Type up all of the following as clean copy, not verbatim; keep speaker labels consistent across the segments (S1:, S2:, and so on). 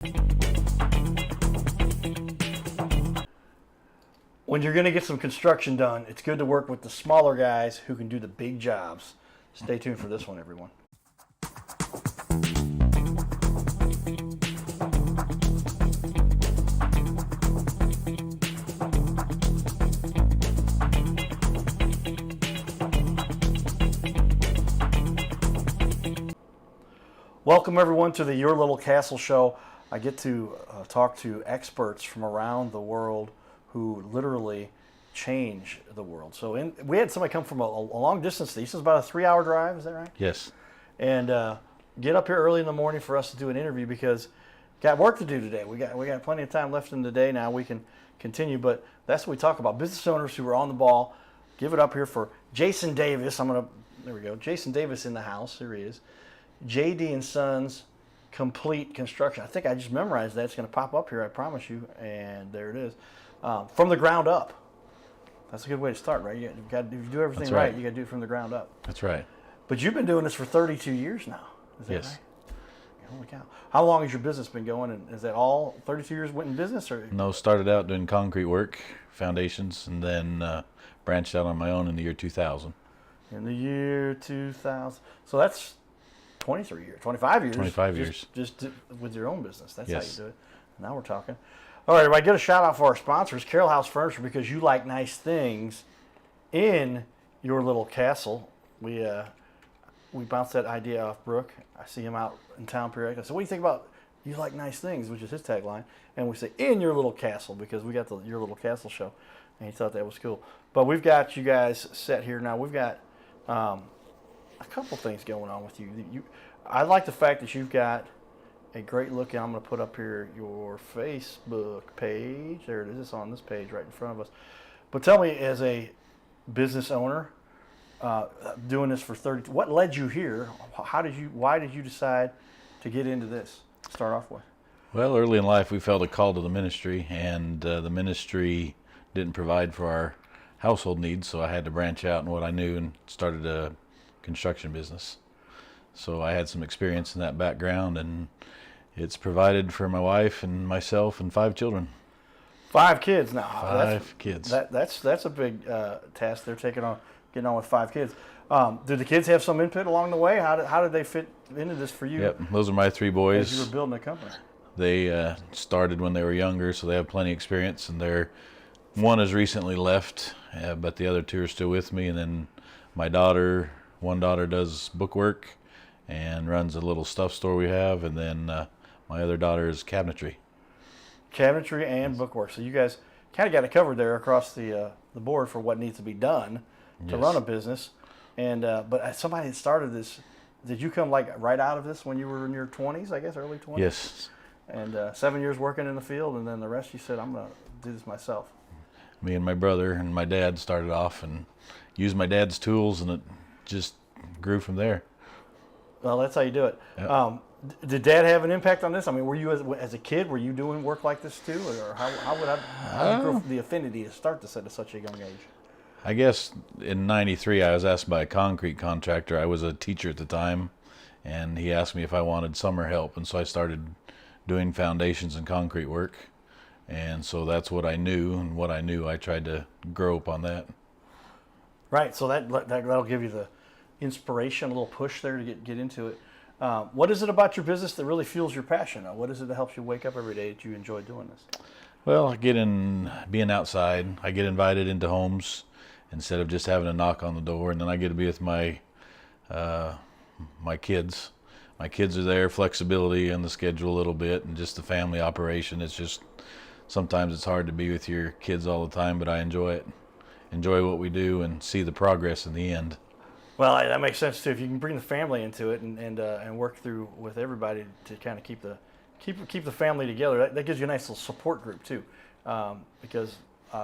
S1: When you're going to get some construction done, it's good to work with the smaller guys who can do the big jobs. Stay tuned for this one, everyone. Welcome, everyone, to the Your Little Castle Show. I get to talk to experts from around the world who literally change the world. So we had somebody come from a long distance. This is about a 3-hour drive, is that right?
S2: Yes.
S1: And get up here early in the morning for us to do an interview because got work to do today. We got plenty of time left in the day now. We can continue, but that's what we talk about. Business owners who are on the ball. Give it up here for Jason Davis. There we go. Jason Davis in the house. Here he is. JD and Sons Complete Construction. I think I just memorized that. It's going to pop up here, I promise you. And there it is. From the ground up. That's a good way to start, right? If you do everything right, you got to do it from the ground up.
S2: That's right.
S1: But you've been doing this for 32 years now. Is that
S2: yes.
S1: Right? Holy cow. How long has your business been going? And is that all 32 years went in business? Or?
S2: No, started out doing concrete work, foundations, and then branched out on my own in the year 2000.
S1: In the year 2000. So that's 23 years, 25 years.
S2: 25 years.
S1: Just with your own business. That's
S2: yes.
S1: how you do it. Now we're talking. All right, everybody, get a shout out for our sponsors, Carroll House Furniture, because you like nice things in your little castle. We bounced that idea off Brooke. I see him out in town periodically. So what do you think about you like nice things, which is his tagline? And we say in your little castle because we got the Your Little Castle show, and he thought that was cool. But we've got you guys set here now. We've got a couple things going on with you. I like the fact that you've got a great look, and I'm going to put up here your Facebook page. There it is. It's on this page right in front of us. But tell me, as a business owner, doing this for 30, what led you here? Why did you decide to get into this? Start off with.
S2: Well, early in life, we felt a call to the ministry, and the ministry didn't provide for our household needs, so I had to branch out in what I knew and started a construction business. So I had some experience in that background, and it's provided for my wife and myself and 5 children.
S1: 5 kids now.
S2: 5 kids.
S1: That's a big task they're taking on, getting on with 5 kids. Did the kids have some input along the way? How did they fit into this for you?
S2: Yep, those are my 3 boys.
S1: As you were building a company.
S2: They started when they were younger, so they have plenty of experience, and one has recently left, but the other 2 are still with me. And then my one daughter does bookwork and runs a little stuff store we have, and then my other daughter is cabinetry.
S1: Cabinetry and bookwork. So you guys kind of got it covered there across the board for what needs to be done to run a business. And but somebody had started this. Did you come like right out of this when you were in your 20s, I guess, early 20s?
S2: Yes.
S1: And 7 years working in the field, and then the rest you said, I'm going to do this myself.
S2: Me and my brother and my dad started off and used my dad's tools, and it just grew from there.
S1: Well, that's how you do it.
S2: Yep.
S1: Did Dad have an impact on this? I mean, were you as a kid, were you doing work like this too, or how did you grow the affinity to start this at such a young age?
S2: I guess in '93 I was asked by a concrete contractor. I was a teacher at the time, and he asked me if I wanted summer help, and so I started doing foundations and concrete work. And so that's what I knew, and what I knew I tried to grow up on that.
S1: Right, so that'll give you the inspiration, a little push there to get into it. What is it about your business that really fuels your passion? What is it that helps you wake up every day that you enjoy doing this?
S2: Well, being outside, I get invited into homes instead of just having to knock on the door, and then I get to be with my kids. My kids are there, flexibility in the schedule a little bit, and just the family operation. It's just, sometimes it's hard to be with your kids all the time, but I enjoy it. Enjoy what we do and see the progress in the end.
S1: Well, that makes sense too. If you can bring the family into it and work through with everybody to kind of keep the family together, that gives you a nice little support group too. Because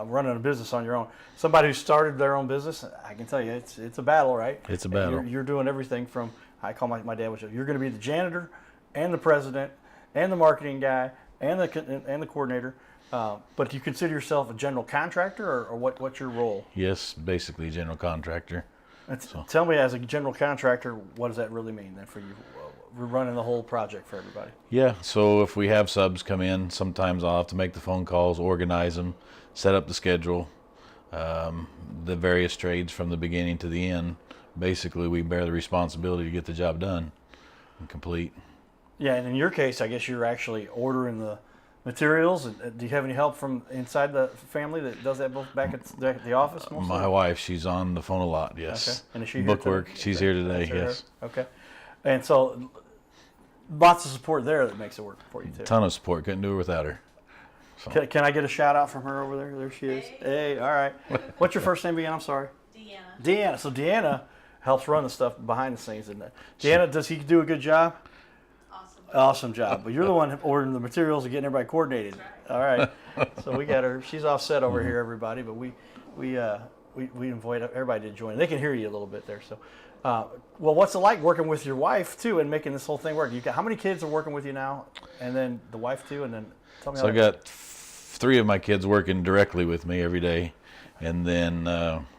S1: running a business on your own, somebody who started their own business, I can tell you it's a battle, right?
S2: It's a battle.
S1: You're doing everything from, I call my dad, you're going to be the janitor and the president and the marketing guy and the coordinator. But do you consider yourself a general contractor, or what's your role?
S2: Yes, basically general contractor.
S1: Tell me, as a general contractor, what does that really mean then for you? running the whole project for everybody.
S2: Yeah, so if we have subs come in, sometimes I'll have to make the phone calls, organize them, set up the schedule, the various trades from the beginning to the end. Basically, we bear the responsibility to get the job done and complete.
S1: Yeah, and in your case, I guess you're actually ordering the materials. Do you have any help from inside the family that does that both back at the office mostly?
S2: My wife, she's on the phone a lot, yes.
S1: Okay. And is she here
S2: Bookwork,
S1: today?
S2: she's here today, yes.
S1: Okay. And so lots of support there that makes it work for you too.
S2: Ton of support, couldn't do it without her. So.
S1: Can I get a shout out from her over there? There she is. Hey, all right. What's your first name again? I'm sorry.
S3: Deanna.
S1: Deanna. So Deanna helps run the stuff behind the scenes, isn't it? Deanna, does he do a good job? Awesome job. But you're the one ordering the materials and getting everybody coordinated. All right. So we got her. She's all set over here, everybody. But we invite everybody to join. They can hear you a little bit there. So, well, what's it like working with your wife too and making this whole thing work? You got how many kids are working with you now? And then the wife too. And then tell me.
S2: So I got 3 of my kids working directly with me every day, and then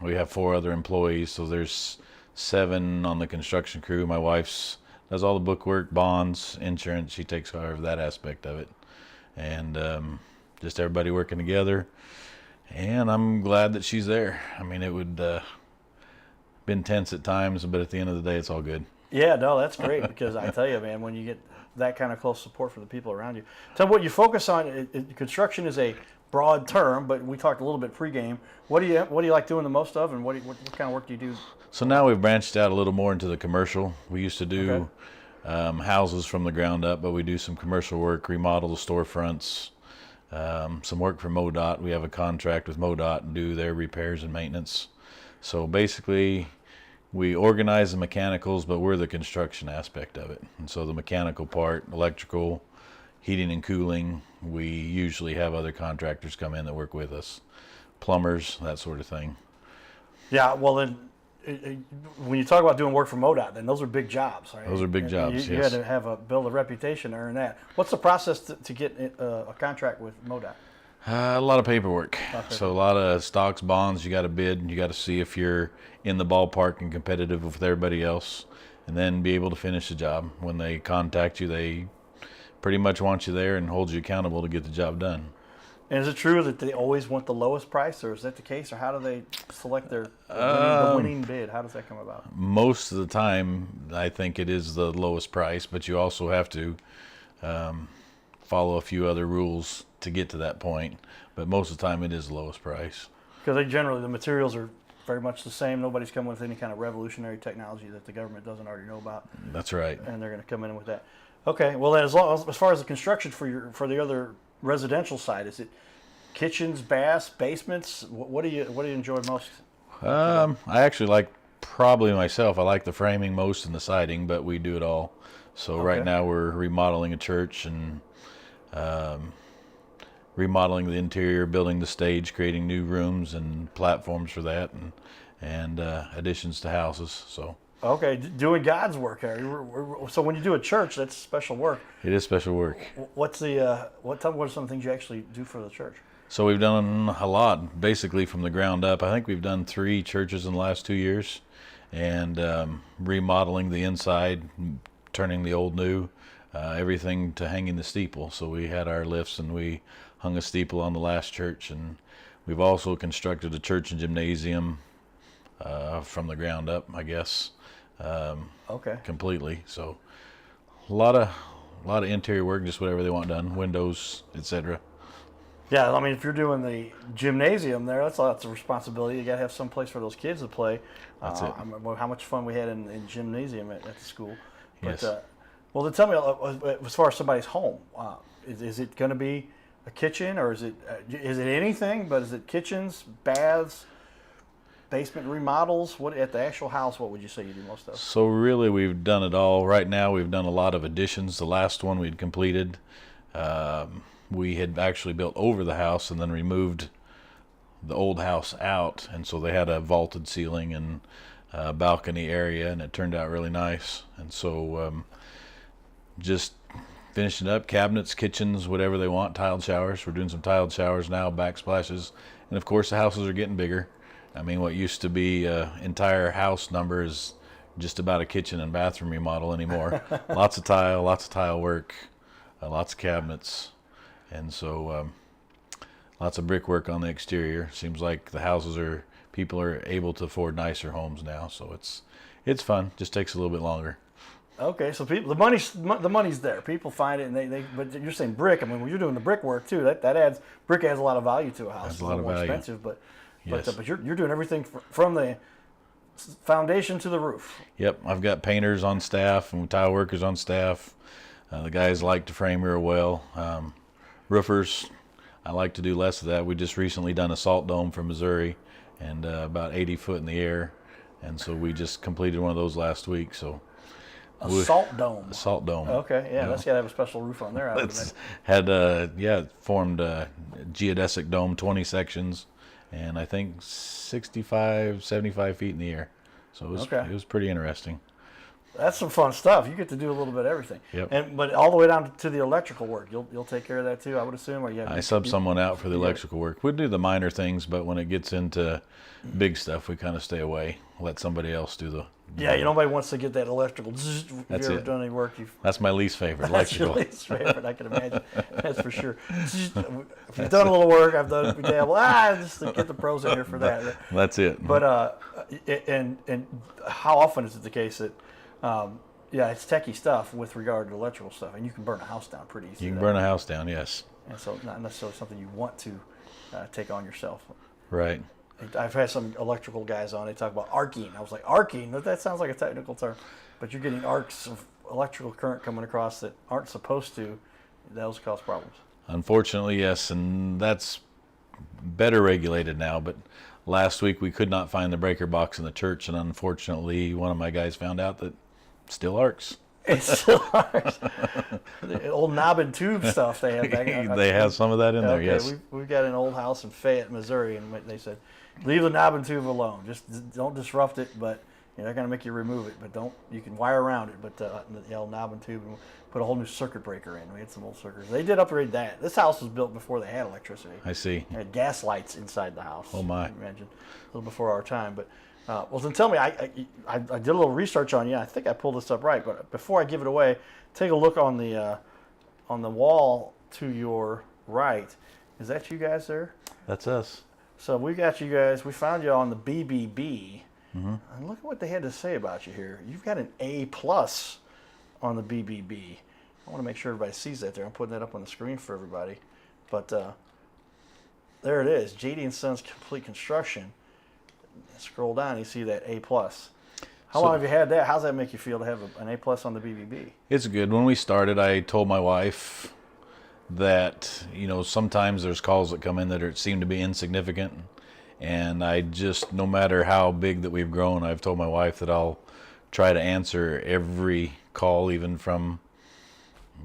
S2: we have 4 other employees. So there's 7 on the construction crew. My wife's does all the bookwork, bonds, insurance. She takes care of that aspect of it. And just everybody working together. And I'm glad that she's there. I mean, it would been tense at times, but at the end of the day, it's all good.
S1: Yeah, no, that's great because I tell you, man, when you get that kind of close support from the people around you. Tell me what you focus on. Construction is a broad term, but we talked a little bit pregame. What do you like doing the most of, and what kind of work do you do?
S2: So now we've branched out a little more into the commercial. We used to do houses from the ground up, but we do some commercial work, remodel the storefronts, some work for MoDOT. We have a contract with MoDOT and do their repairs and maintenance. So basically, we organize the mechanicals, but we're the construction aspect of it. And so the mechanical part, electrical, heating and cooling, we usually have other contractors come in that work with us. Plumbers, that sort of thing.
S1: Yeah, well then, when you talk about doing work for MoDOT, then those are big jobs, right?
S2: Those are big jobs,
S1: You
S2: yes.
S1: had to build a reputation to earn that. What's the process to get a contract with MoDOT?
S2: A lot of paperwork. So a lot of stocks, bonds, you got to bid. You got to see if you're in the ballpark and competitive with everybody else, and then be able to finish the job. When they contact you, they pretty much want you there and hold you accountable to get the job done.
S1: And is it true that they always want the lowest price, or is that the case, or how do they select the winning bid? How does that come about?
S2: Most of the time, I think it is the lowest price, but you also have to follow a few other rules to get to that point. But most of the time, it is the lowest price.
S1: Because the materials are very much the same. Nobody's coming with any kind of revolutionary technology that the government doesn't already know about.
S2: That's right.
S1: And they're going to come in with that. Okay. Well, then, as far as the construction for the other residential side, is it kitchens, baths, basements? What do you enjoy most?
S2: I actually like, probably myself, I like the framing most and the siding, but we do it all. So right now we're remodeling a church and remodeling the interior, building the stage, creating new rooms and platforms for that, and additions to houses. So.
S1: Okay, doing God's work. So when you do a church, that's special work.
S2: It is special work.
S1: What are some things you actually do for the church?
S2: So we've done a lot, basically from the ground up. I think we've done 3 churches in the last 2 years, and remodeling the inside, turning the old new, everything to hanging the steeple. So we had our lifts and we hung a steeple on the last church, and we've also constructed a church and gymnasium from the ground up, I guess. Completely. So a lot of interior work, just whatever they want done, windows, etc.
S1: Yeah, I mean, if you're doing the gymnasium there, that's lots of responsibility. You got to have some place for those kids to play.
S2: That's it.
S1: I remember how much fun we had in gymnasium at the school. But,
S2: Yes.
S1: Well, then tell me, as far as somebody's home, is it going to be a kitchen, or is it anything? But is it kitchens, baths, basement remodels? What at the actual house? What would you say you do most of?
S2: So really, we've done it all. Right now, we've done a lot of additions. The last one we'd completed, we had actually built over the house and then removed the old house out, and so they had a vaulted ceiling and balcony area, and it turned out really nice. And so just finishing up cabinets, kitchens, whatever they want, tiled showers. We're doing some tiled showers now, backsplashes, and of course the houses are getting bigger. I mean, what used to be an entire house number is just about a kitchen and bathroom remodel anymore. Lots of tile work, lots of cabinets, and so lots of brickwork on the exterior. Seems like people are able to afford nicer homes now, so it's fun. Just takes a little bit longer.
S1: Okay, so the money's there. People find it, and they. But you're saying brick. I mean, when you're doing the brickwork too, brick adds a lot of value to a house.
S2: It's a lot of
S1: more
S2: value.
S1: Expensive, but
S2: Yes.
S1: but you're doing everything from the foundation to the roof.
S2: Yep, I've got painters on staff and tile workers on staff. The guys like to frame real well. Roofers, I like to do less of that. We just recently done a salt dome for Missouri, and about 80 foot in the air, and so we just completed one of those last week. So.
S1: Salt dome.
S2: A salt dome.
S1: Okay, yeah, that's got to have a special roof on there.
S2: Formed a geodesic dome, 20 sections, and I think 65, 75 feet in the air. So it was pretty interesting.
S1: That's some fun stuff. You get to do a little bit of everything.
S2: Yep.
S1: But all the way down to the electrical work, you'll take care of that too, I would assume. Or
S2: I sub someone out for the electrical work. We do the minor things, but when it gets into big stuff, we kind of stay away. Let somebody else do the.
S1: Yeah, nobody wants to get that electrical. If
S2: That's
S1: you ever
S2: it.
S1: done any work,
S2: That's my least favorite.
S1: That's
S2: Electrical.
S1: your least favorite, I can imagine. That's for sure. If you've done a little work, I've done just to get the pros in here for that.
S2: That's it.
S1: But and how often is it the case that it's techie stuff with regard to electrical stuff, and you can burn a house down pretty easily.
S2: You can burn a house down, yes.
S1: And so not necessarily something you want to take on yourself.
S2: Right.
S1: I've had some electrical guys on. They talk about arcing. I was like, arcing? That sounds like a technical term. But you're getting arcs of electrical current coming across that aren't supposed to. Those cause problems.
S2: Unfortunately, yes, and that's better regulated now. But last week we could not find the breaker box in the church, and unfortunately one of my guys found out that it still arcs.
S1: It's still arcs. The old knob and tube stuff they have back there.
S2: They have some of that in there, yes.
S1: We've got an old house in Fayette, Missouri, and they said, leave the knob and tube alone. Just don't disrupt it, but they're going to make you remove it. But you can wire around it, but the old knob and tube, and put a whole new circuit breaker in. We had some old circuits. They did upgrade that. This house was built before they had electricity.
S2: I see.
S1: They had gas lights inside the house.
S2: Oh, my.
S1: Imagine. A little before our time. But well, then tell me, I did a little research on you. I think I pulled this up right. But before I give it away, take a look on the wall to your right. Is that you guys there?
S2: That's us.
S1: So we got you guys. We found you on the BBB.
S2: Mm-hmm.
S1: And look at what they had to say about you here. You've got an A+ on the BBB. I want to make sure everybody sees that there. I'm putting that up on the screen for everybody. But there it is, JD & Sons Complete Construction. Scroll down, you see that A+. How long have you had that? How's that make you feel to have an A+ on the BBB?
S2: It's good. When we started, I told my wife that, sometimes there's calls that come in that seem to be insignificant. And I just, no matter how big that we've grown, I've told my wife that I'll try to answer every call, even from,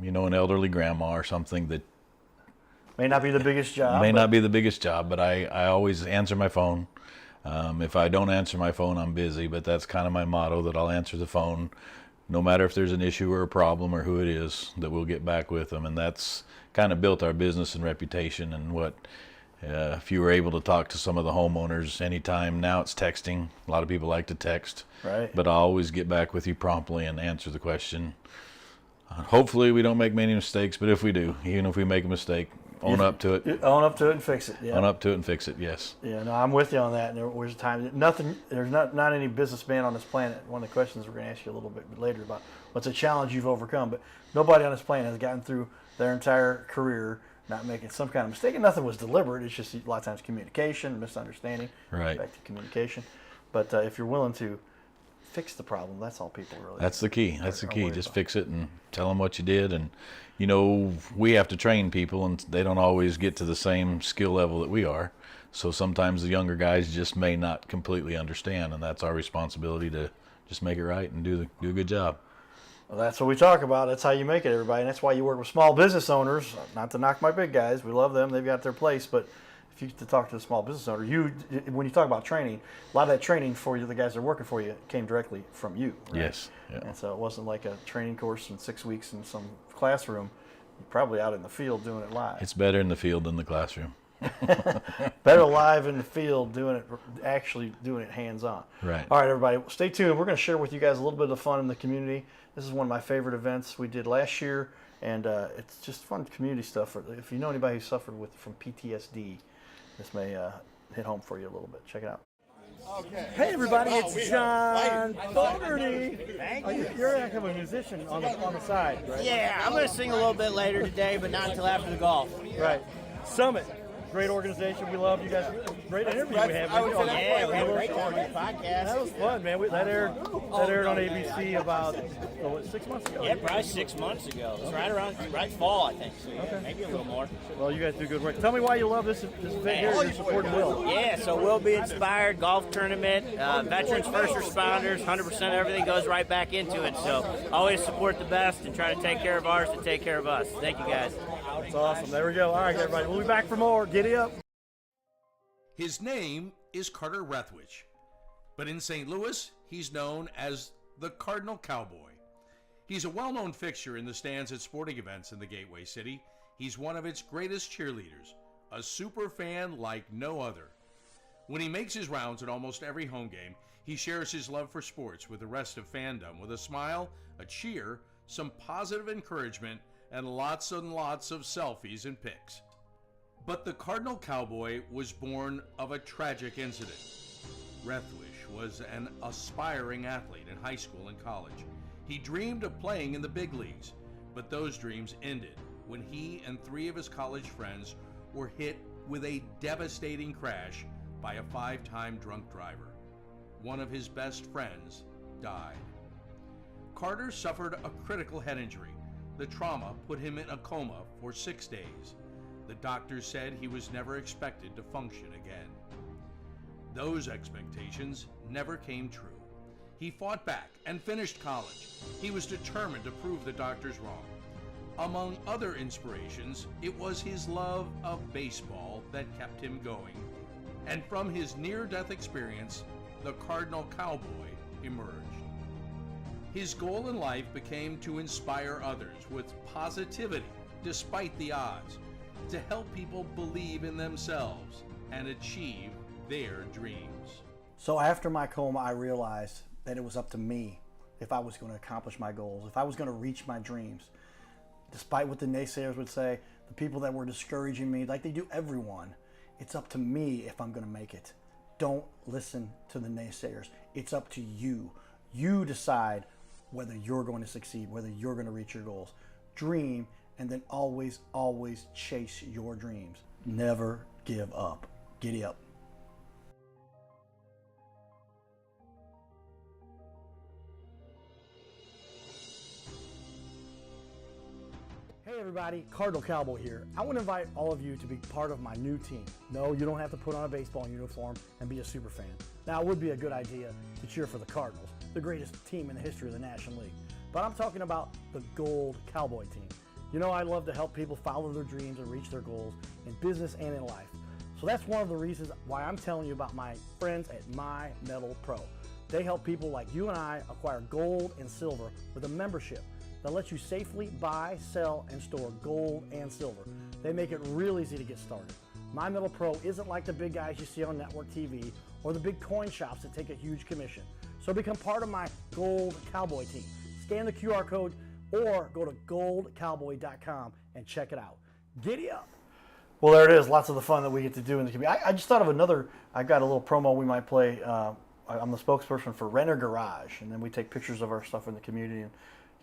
S2: an elderly grandma or something that
S1: may not be the biggest job.
S2: Not be the biggest job, but I always answer my phone. If I don't answer my phone, I'm busy, but that's kind of my motto, that I'll answer the phone, no matter if there's an issue or a problem or who it is, that we'll get back with them. And that's kind of built our business and reputation. And if you were able to talk to some of the homeowners anytime, now it's texting. A lot of people like to text.
S1: Right.
S2: But I'll always get back with you promptly and answer the question. Hopefully we don't make many mistakes, but if we do, even if we make a mistake, own up to it.
S1: Own up to it and fix it. Yeah.
S2: Own up to it and fix it, yes.
S1: Yeah, no, I'm with you on that. And there was a time, there's not any businessman on this planet. One of the questions we're going to ask you a little bit later about what's a challenge you've overcome, but nobody on this planet has gotten through their entire career not making some kind of mistake. And nothing was deliberate. It's just a lot of times communication, misunderstanding.
S2: Right.
S1: Back to communication. But if you're willing to fix the problem, that's all people really.
S2: That's the key. That's the key. Just fix it and tell them what you did. And, we have to train people, and they don't always get to the same skill level that we are. So sometimes the younger guys just may not completely understand, and that's our responsibility to just make it right and do a good job.
S1: Well, that's what we talk about. That's how you make it, everybody. And that's why you work with small business owners. Not to knock my big guys. We love them. They've got their place. But if you get to talk to the small business owner, when you talk about training, a lot of that training for you, the guys that are working for you, came directly from you. Right?
S2: Yes. Yeah.
S1: And so it wasn't like a training course in 6 weeks in some classroom. You're probably out in the field doing it live.
S2: It's better in the field than the classroom.
S1: Better live in the field, actually doing it hands-on.
S2: Right.
S1: All right, everybody, stay tuned. We're going to share with you guys a little bit of the fun in the community. This is one of my favorite events we did last year, and it's just fun community stuff. If you know anybody who suffered from PTSD, this may hit home for you a little bit. Check it out. Hey everybody, it's John Fogarty. You're a heck of a musician on the side, right?
S3: Yeah, I'm going to sing a little bit later today, but not until after the golf.
S1: Right. Summit, great organization. We love you guys. Great interview we had.
S3: Yeah, we had a great time on the podcast.
S1: That was fun, man. That aired on ABC about 6 months ago.
S3: Yeah, probably 6 months ago. It's right fall, I think. So yeah, maybe a little more.
S1: Well, you guys do good work. Tell me why you love this event here. You're supporting Will.
S3: Yeah, so Will Be Inspired golf tournament, veterans, first responders, 100% everything goes right back into it. So always support the best and try to take care of ours and take care of us. Thank you, guys.
S1: That's awesome. There we go. All right, everybody. We'll be back for more. Giddy up.
S4: His name is Carter Rethwich, but in St. Louis, he's known as the Cardinal Cowboy. He's a well-known fixture in the stands at sporting events in the Gateway City. He's one of its greatest cheerleaders, a super fan like no other. When he makes his rounds at almost every home game, he shares his love for sports with the rest of fandom with a smile, a cheer, some positive encouragement, and lots and lots of selfies and pics. But the Cardinal Cowboy was born of a tragic incident. Rethwich was an aspiring athlete in high school and college. He dreamed of playing in the big leagues, but those dreams ended when he and 3 of his college friends were hit with a devastating crash by a 5-time drunk driver. One of his best friends died. Carter suffered a critical head injury. The trauma put him in a coma for 6 days. The doctors said he was never expected to function again. Those expectations never came true. He fought back and finished college. He was determined to prove the doctors wrong. Among other inspirations, it was his love of baseball that kept him going. And from his near-death experience, the Cardinal Cowboy emerged. His goal in life became to inspire others with positivity despite the odds, to help people believe in themselves and achieve their dreams.
S1: So after my coma, I realized that it was up to me if I was going to accomplish my goals, if I was going to reach my dreams. Despite what the naysayers would say, the people that were discouraging me, like they do everyone, it's up to me if I'm going to make it. Don't listen to the naysayers. It's up to you. You decide whether you're going to succeed, whether you're going to reach your goals. Dream, and then always, always chase your dreams. Never give up. Giddy up. Hey everybody, Cardinal Cowboy here. I want to invite all of you to be part of my new team. No, you don't have to put on a baseball uniform and be a super fan. Now, it would be a good idea to cheer for the Cardinals, the greatest team in the history of the National League. But I'm talking about the Gold Cowboy team. You know, I love to help people follow their dreams and reach their goals in business and in life. So that's one of the reasons why I'm telling you about my friends at My Metal Pro. They help people like you and I acquire gold and silver with a membership that lets you safely buy, sell, and store gold and silver. They make it real easy to get started. My Metal Pro isn't like the big guys you see on network TV or the big coin shops that take a huge commission. So become part of my Gold Cowboy team. Scan the QR code or go to goldcowboy.com and check it out. Giddy up. Well, there it is. Lots of the fun that we get to do in the community. I just thought of another. I've got a little promo we might play. I'm the spokesperson for Renter Garage, and then we take pictures of our stuff in the community. And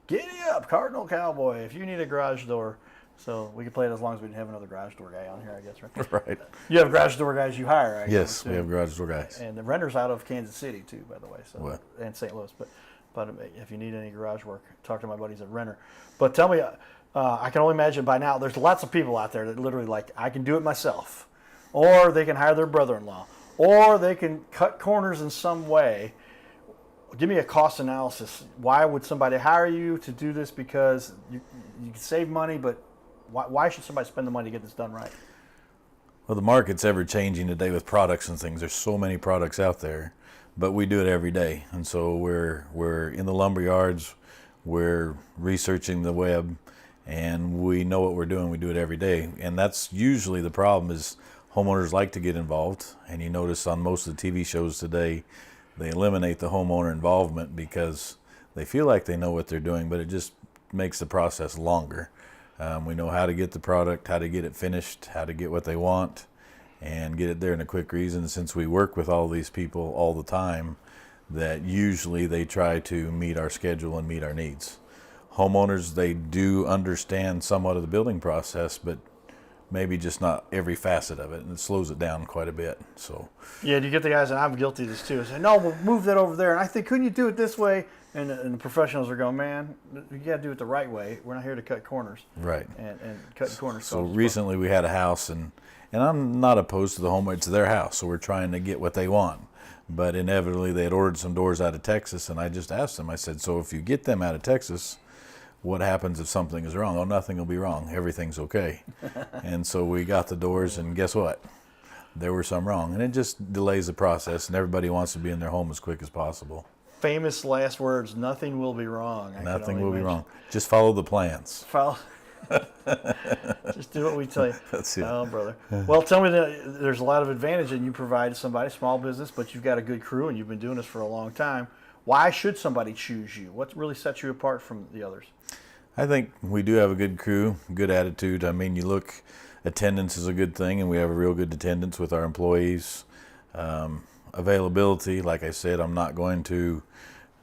S1: giddy up, Cardinal Cowboy, if you need a garage door. So we can play it as long as we didn't have another garage door guy on here, I guess, right?
S2: Right.
S1: You have garage door guys you hire, I guess.
S2: Yes, we have garage door guys.
S1: And the renter's out of Kansas City, too, by the way, so
S2: What?
S1: and St. Louis. But if you need any garage work, talk to my buddies at Renter. But tell me, I can only imagine by now, there's lots of people out there that literally like, I can do it myself. Or they can hire their brother-in-law. Or they can cut corners in some way. Give me a cost analysis. Why would somebody hire you to do this? Because you can save money, but why should somebody spend the money to get this done right?
S2: Well, the market's ever changing today with products and things. There's so many products out there, but we do it every day. And so we're in the lumber yards, we're researching the web, and we know what we're doing. We do it every day. And that's usually the problem is homeowners like to get involved, and you notice on most of the TV shows today, they eliminate the homeowner involvement because they feel like they know what they're doing, but it just makes the process longer. We know how to get the product, how to get it finished, how to get what they want, and get it there in a quick reason. Since we work with all these people all the time, that usually they try to meet our schedule and meet our needs. Homeowners, they do understand somewhat of the building process, but maybe just not every facet of it, and it slows it down quite a bit. So
S1: Yeah, you get the guys, and I'm guilty of this too. Say, no, we'll move that over there. And I think, couldn't you do it this way? And the professionals are going, man, you got to do it the right way. We're not here to cut corners.
S2: right.
S1: And cutting corners.
S2: So recently we had a house, and I'm not opposed to the home. It's their house, so we're trying to get what they want. But inevitably they had ordered some doors out of Texas, and I just asked them, I said, so if you get them out of Texas, what happens if something is wrong? Oh, nothing will be wrong. Everything's okay. And so we got the doors, and guess what? There were some wrong. And it just delays the process, and everybody wants to be in their home as quick as possible.
S1: Famous last words, nothing will be wrong.
S2: Nothing will be wrong. Just follow the plans.
S1: Follow. Just do what we tell you.
S2: That's it.
S1: Oh, brother. Well, tell me that there's a lot of advantage and you provide somebody, small business, but you've got a good crew and you've been doing this for a long time. Why should somebody choose you? What really sets you apart from the others?
S2: I think we do have a good crew, good attitude. I mean, you look, attendance is a good thing, and we have a real good attendance with our employees. Availability, like I said, I'm not going to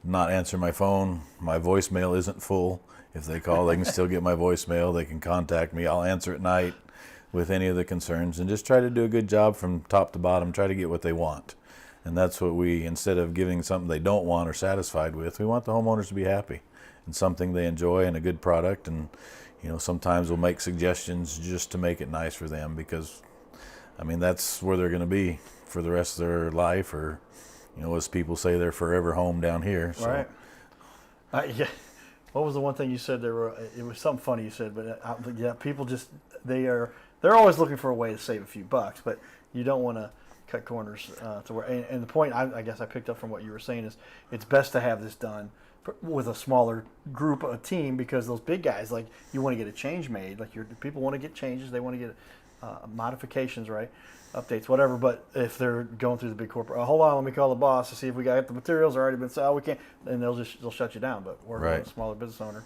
S2: not answer my phone. My voicemail isn't full. If they call, they can still get my voicemail. They can contact me. I'll answer at night with any of the concerns, and just try to do a good job from top to bottom, try to get what they want. And that's what we, instead of giving something they don't want or satisfied with, we want the homeowners to be happy and something they enjoy and a good product. And sometimes we'll make suggestions just to make it nice for them, because I mean, that's where they're going to be for the rest of their life, or as people say, they're forever home down here. So.
S1: Right. Yeah. What was the one thing you said? It was something funny you said, but yeah, people just they're always looking for a way to save a few bucks, but you don't want to cut corners to where. And the point I guess I picked up from what you were saying is it's best to have this done with a smaller group, a team, because those big guys, like, you want to get a change made. Like, people want to get changes, they want to get modifications, right? Updates, whatever. But if they're going through the big corporate, hold on, let me call the boss to see if we got the materials already been sold. We can't, and they'll shut you down. But working with a smaller business owner,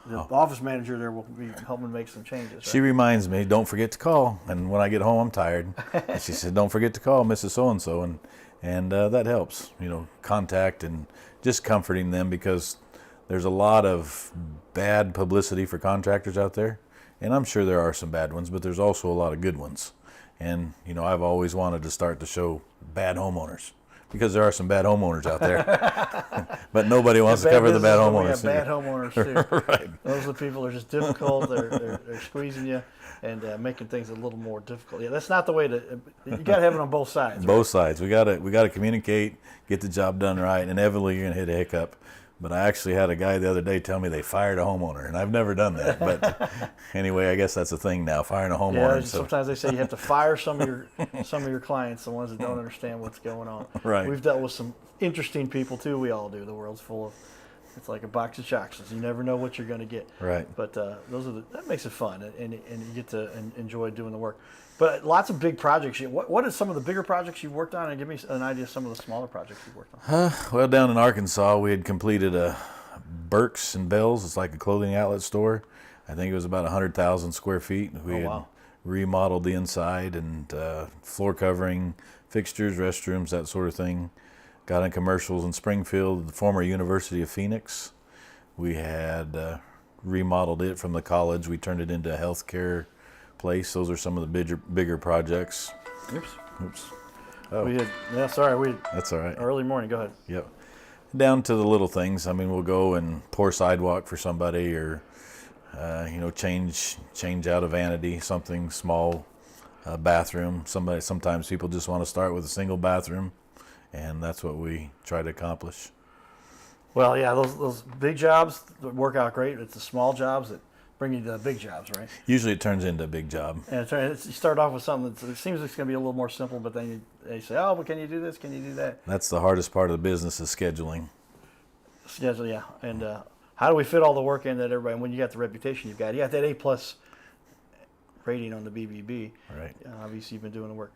S1: the office manager there will be helping make some changes. Right?
S2: She reminds me, don't forget to call. And when I get home, I'm tired. And she said, don't forget to call Mrs. So-and-so. And that helps, contact and just comforting them, because there's a lot of bad publicity for contractors out there. And I'm sure there are some bad ones, but there's also a lot of good ones. And, I've always wanted to start to show bad homeowners, because there are some bad homeowners out there. But nobody wants to cover the bad homeowners.
S1: Bad homeowners, too.
S2: Right.
S1: Those are the people that are just difficult. They're squeezing you and making things a little more difficult. Yeah, that's not the way to. You got to have it on both sides.
S2: Both sides. We got to communicate, get the job done right, and inevitably you're going to hit a hiccup. But I actually had a guy the other day tell me they fired a homeowner, and I've never done that. But anyway, I guess that's a thing now, firing a homeowner.
S1: Yeah, sometimes they say you have to fire some of your clients, the ones that don't understand what's going on.
S2: Right.
S1: We've dealt with some interesting people too. We all do. The world's full of. It's like a box of chocolates. You never know what you're going to get.
S2: Right.
S1: But that makes it fun, and you get to enjoy doing the work. But lots of big projects. What are some of the bigger projects you've worked on? And give me an idea of some of the smaller projects you've worked on.
S2: Well, down in Arkansas, we had completed a Burke's and Bell's. It's like a clothing outlet store. I think it was about 100,000 square feet. We had remodeled the inside and floor covering, fixtures, restrooms, that sort of thing. Got in commercials in Springfield, the former University of Phoenix. We had remodeled it from the college. We turned it into a healthcare place. Those are some of the bigger projects. Oops. Oh.
S1: That's all right.
S2: Early
S1: morning. Go ahead.
S2: Yep. Down to the little things. I mean, we'll go and pour sidewalk for somebody, or change out a vanity, something small, bathroom. Sometimes people just want to start with a single bathroom, and that's what we try to accomplish.
S1: Well, yeah, those big jobs work out great. It's the small jobs that bring you to the big jobs, right?
S2: Usually it turns into a big job.
S1: And you start off with something that seems like it's going to be a little more simple, but then they say, oh, but can you do this? Can you do that?
S2: That's the hardest part of the business, is scheduling.
S1: Schedule, yeah. And how do we fit all the work in that everybody, when you got the reputation you've got, you got that A+ rating on the BBB.
S2: Right.
S1: Obviously, you've been doing the work.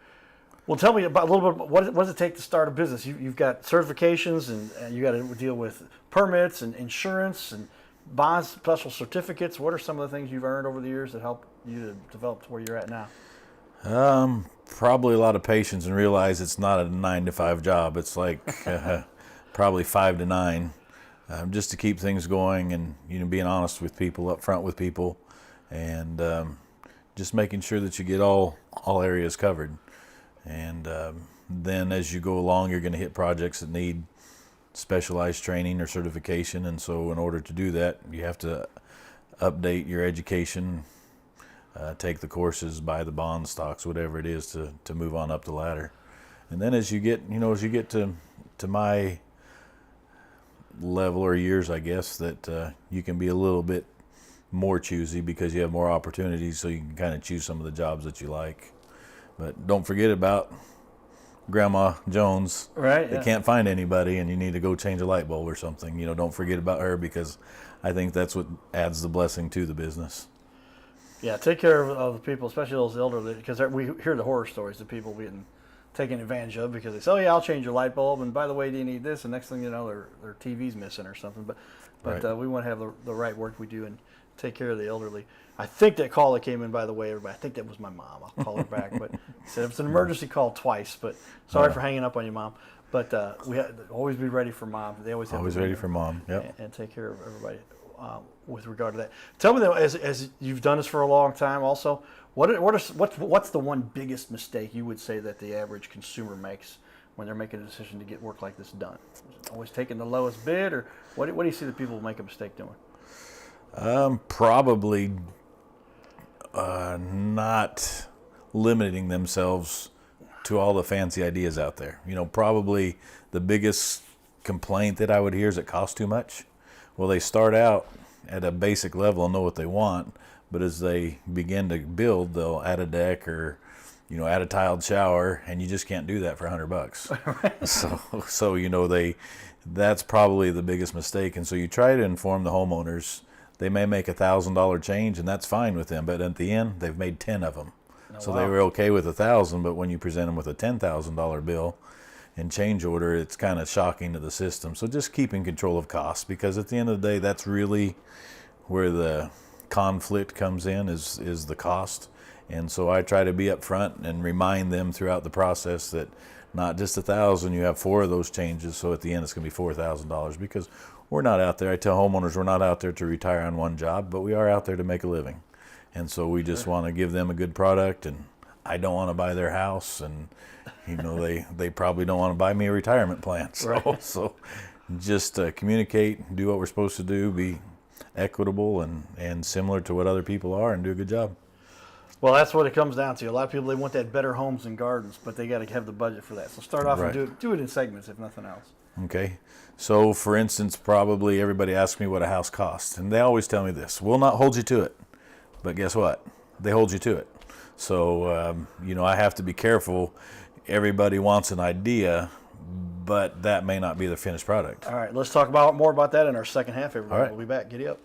S1: Well, tell me about a little bit. What does it take to start a business? You've got certifications, and you got to deal with permits and insurance and bonds, special certificates. What are some of the things you've earned over the years that help you to develop to where you're at now?
S2: Probably a lot of patience and realize it's not a 9-to-5 job. It's like probably 5 to 9, just to keep things going, and being honest with people, up front with people, and just making sure that you get all areas covered. And then as you go along, you're going to hit projects that need specialized training or certification, and so in order to do that, you have to update your education, take the courses, buy the bond stocks, whatever it is to move on up the ladder. And then as you get to my level or years, I guess, that you can be a little bit more choosy because you have more opportunities, so you can kind of choose some of the jobs that you like. But don't forget about Grandma Jones.
S1: Right.
S2: They can't find anybody, and you need to go change a light bulb or something. Don't forget about her, because I think that's what adds the blessing to the business.
S1: Yeah, take care of the people, especially those elderly, because we hear the horror stories of people getting taken advantage of because they say, "Oh yeah, I'll change your light bulb," and by the way, do you need this? And next thing you know, their TV's missing or something. But
S2: Right.
S1: We want to have the right work we do and take care of the elderly. I think that call that came in, by the way, everybody, I think that was my mom. I'll call her back, but said it was an emergency call twice. But sorry for hanging up on you, Mom. But we always be ready for Mom. They always have
S2: Always
S1: to be
S2: ready
S1: there
S2: for Mom. Yep.
S1: and take care of everybody with regard to that. Tell me though, as you've done this for a long time, also, what's the one biggest mistake you would say that the average consumer makes when they're making a decision to get work like this done? Is it always taking the lowest bid, or what do you see that people make a mistake doing?
S2: Probably not limiting themselves to all the fancy ideas out there. Probably the biggest complaint that I would hear is it costs too much. Well, they start out at a basic level and know what they want, but as they begin to build, they'll add a deck or add a tiled shower, and you just can't do that for $100. So that's probably the biggest mistake. And so you try to inform the homeowners. They may make $1,000 change, and that's fine with them, but at the end, they've made 10 of them. So they were okay with 1,000, but when you present them with a $10,000 bill and change order, it's kind of shocking to the system. So just keeping control of costs, because at the end of the day, that's really where the conflict comes in, is the cost. And so I try to be upfront and remind them throughout the process that not just 1,000, you have 4 of those changes. So at the end, it's going to be $4,000, because we're not out there. I tell homeowners we're not out there to retire on one job, but we are out there to make a living. And so we just want to give them a good product, and I don't want to buy their house, and they probably don't want to buy me a retirement plan. So just communicate, do what we're supposed to do, be equitable and similar to what other people are, and do a good job.
S1: Well, that's what it comes down to. A lot of people, they want that better homes and gardens, but they got to have the budget for that. So start off
S2: Right.
S1: and do it in segments, if nothing else.
S2: Okay. So for instance, probably everybody asks me what a house costs, and they always tell me this: we'll not hold you to it. But guess what? They hold you to it. So, I have to be careful. Everybody wants an idea, but that may not be the finished product.
S1: All right, let's talk more about that in our second half, everybody.
S2: All right.
S1: We'll be back. Giddy up.